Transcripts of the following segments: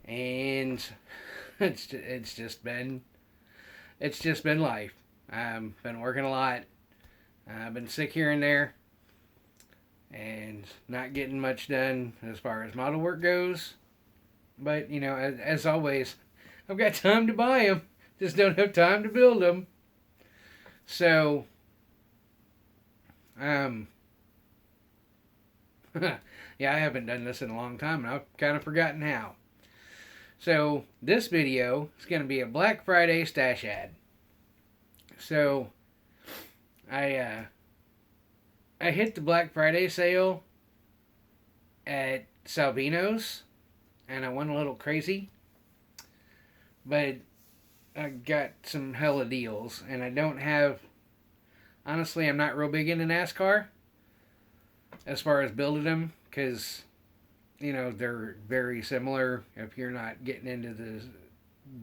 and it's just been life. I've been working a lot. I've been sick here and there, and not getting much done as far as model work goes. But as always, I've got time to buy them, just don't have time to build them. So, um, yeah, I haven't done this in a long time, and I've kind of forgotten how. So this video is going to be a Black Friday stash ad. So I I hit the Black Friday sale at Salvino's, and I went a little crazy, but I got some hella deals, and I don't have. Honestly, I'm not real big into NASCAR as far as building them because they're very similar. If you're not getting into the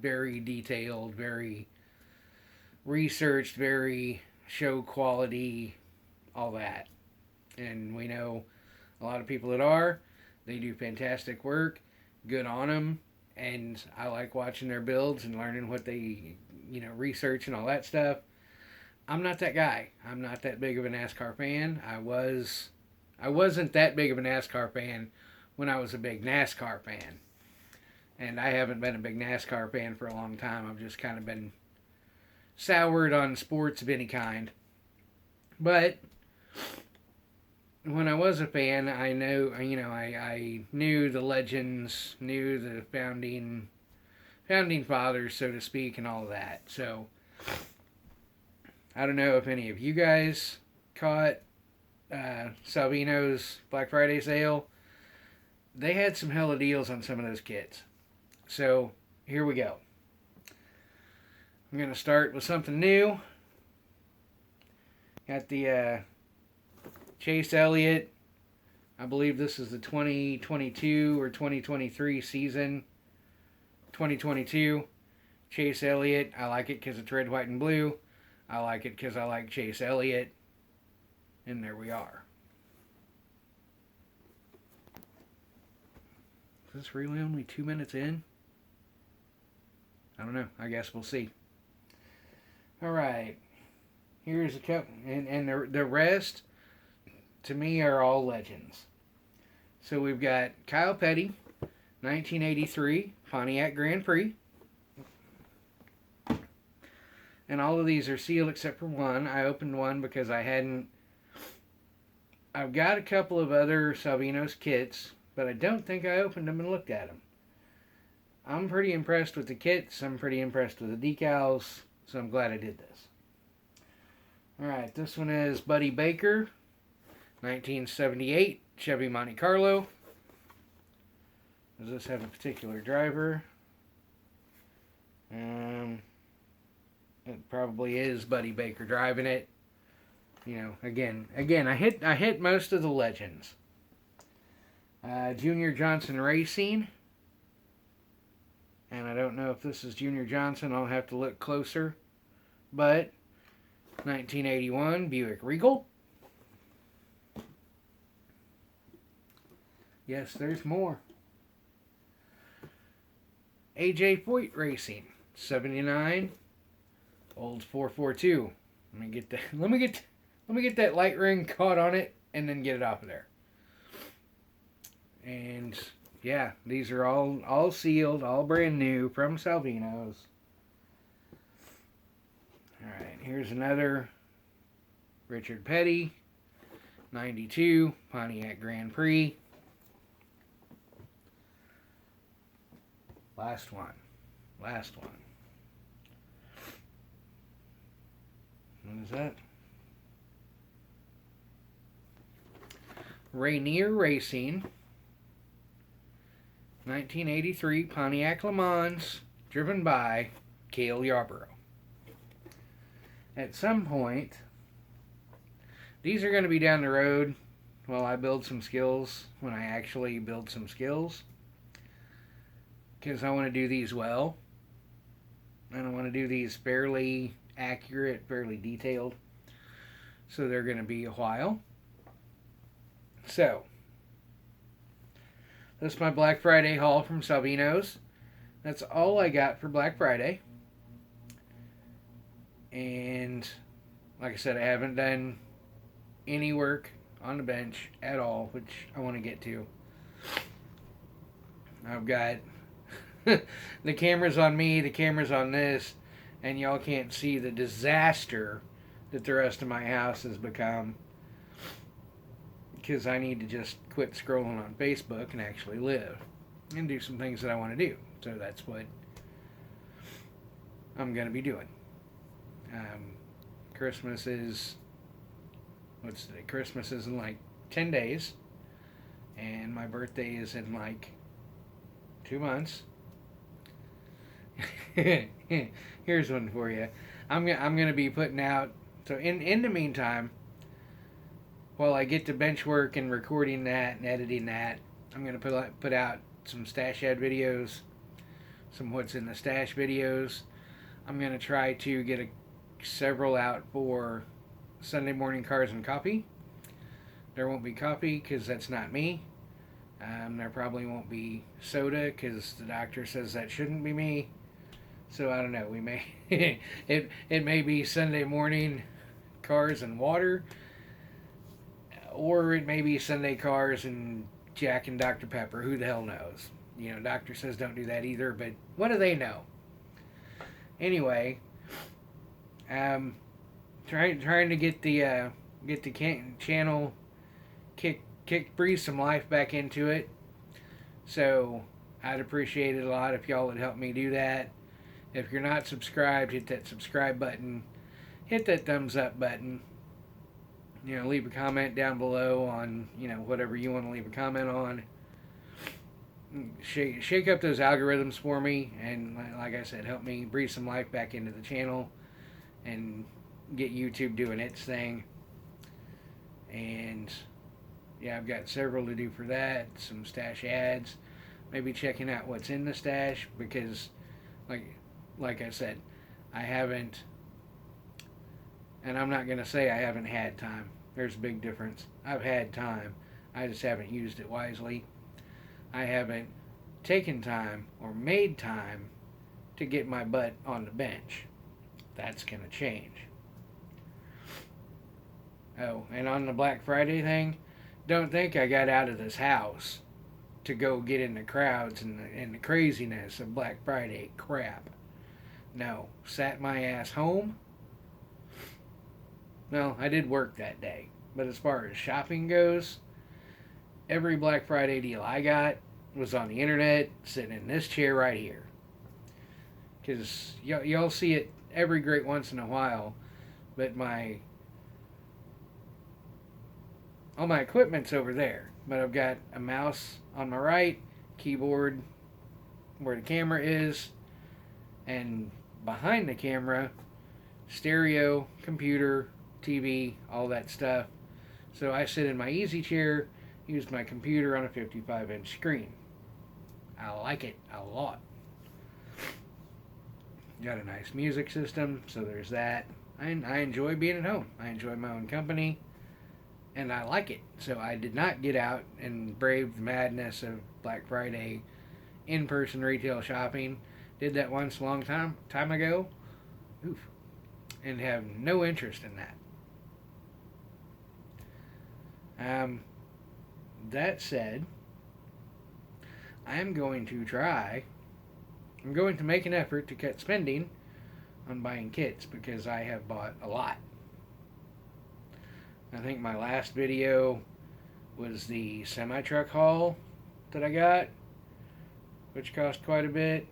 very detailed, very researched, very show quality, all that. And we know a lot of people that are. They do fantastic work. Good on them. And I like watching their builds and learning what they, research and all that stuff. I'm not that guy. I'm not that big of a NASCAR fan. I wasn't that big of a NASCAR fan when I was a big NASCAR fan. And I haven't been a big NASCAR fan for a long time. I've just kind of been soured on sports of any kind. But when I was a fan, I know, I knew the legends, knew the founding fathers, so to speak, and all of that. So I don't know if any of you guys caught Salvino's Black Friday sale. They had some hella deals on some of those kits. So here we go. I'm going to start with something new. Got the Chase Elliott. I believe this is the 2022 or 2023 season. 2022. Chase Elliott. I like it because it's red, white, and blue. I like it because I like Chase Elliott. And there we are. Is this really only 2 minutes in? I don't know. I guess we'll see. Alright. Here's a couple. And the rest, to me, are all legends. So we've got Kyle Petty, 1983 Pontiac Grand Prix. And all of these are sealed except for one. I opened one because I've got a couple of other Salvino's kits, but I don't think I opened them and looked at them. I'm pretty impressed with the kits. I'm pretty impressed with the decals, so I'm glad I did this. Alright, this one is Buddy Baker, 1978 Chevy Monte Carlo. Does this have a particular driver? It probably is Buddy Baker driving it. Again, I hit most of the legends. Junior Johnson Racing. And I don't know if this is Junior Johnson. I'll have to look closer. But 1981 Buick Regal. Yes, there's more. AJ Foyt Racing, 79 Olds 442. Let me get that light ring caught on it and then get it off of there. And yeah, these are all sealed, all brand new from Salvino's. Alright, here's another Richard Petty, 92 Pontiac Grand Prix. Last one. What is that? Rainier Racing, 1983 Pontiac Le Mans, driven by Cale Yarborough. At some point, these are going to be down the road while I build some skills, when I actually build some skills. Because I want to do these well. And I want to do these fairly accurate, fairly detailed. So they're going to be a while. So, this is my Black Friday haul from Salvino's. That's all I got for Black Friday. And like I said, I haven't done any work on the bench at all, which I want to get to. I've got the cameras on me, the cameras on this, and y'all can't see the disaster that the rest of my house has become, because I need to just quit scrolling on Facebook and actually live and do some things that I want to do. So that's what I'm going to be doing. Christmas is, what's today? Christmas is in like 10 days, and my birthday is in like 2 months. Here's one for you. I'm gonna be putting out. So in the meantime, while I get to bench work and recording that and editing that, I'm gonna put out some stash ad videos, some what's in the stash videos. I'm gonna try to get several out for Sunday morning cars and coffee. There won't be coffee because that's not me. There probably won't be soda because the doctor says that shouldn't be me. So I don't know. We may it may be Sunday morning cars and water, or it may be Sunday cars and Jack and Dr. Pepper. Who the hell knows? You know, doctor says don't do that either, but what do they know? Anyway, trying to get the channel breathe some life back into it. So I'd appreciate it a lot if y'all would help me do that. If you're not subscribed, hit that subscribe button. Hit that thumbs up button. You know, leave a comment down below on, you know, whatever you want to leave a comment on. Shake up those algorithms for me, and like I said, help me breathe some life back into the channel and get YouTube doing its thing. And yeah, I've got several to do for that. Some stash ads, maybe checking out what's in the stash, because like I said, I haven't, and I'm not going to say I haven't had time. There's a big difference. I've had time. I just haven't used it wisely. I haven't taken time or made time to get my butt on the bench. That's going to change. Oh, and on the Black Friday thing, don't think I got out of this house to go get in the crowds and the craziness of Black Friday crap. No, sat my ass home. Well, I did work that day, but as far as shopping goes, every Black Friday deal I got was on the internet, sitting in this chair right here. Because y'all see it every great once in a while, but all my equipment's over there. But I've got a mouse on my right, keyboard where the camera is, and behind the camera, stereo, computer, TV, all that stuff. So I sit in my easy chair, use my computer on a 55-inch screen. I like it a lot. Got a nice music system, so there's that. I enjoy being at home. I enjoy my own company, and I like it. So I did not get out and brave the madness of Black Friday in-person retail shopping. Did that once a long time ago. Oof. And have no interest in that. That said, I'm going to make an effort to cut spending on buying kits, because I have bought a lot. I think my last video was the semi-truck haul that I got, which cost quite a bit.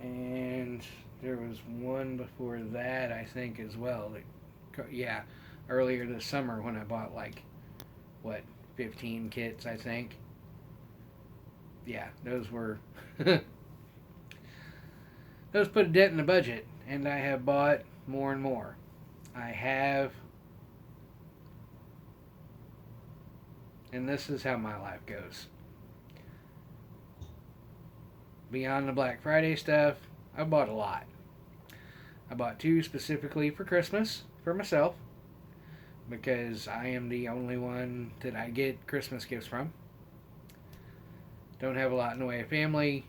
And there was one before that, I think, as well. Yeah, earlier this summer when I bought 15 kits, I think. Yeah, those were those put a dent in the budget, and I have bought more and more. I have, and this is how my life goes. Beyond the Black Friday stuff, I bought a lot. I bought 2 specifically for Christmas for myself, because I am the only one that I get Christmas gifts from. Don't have a lot in the way of family.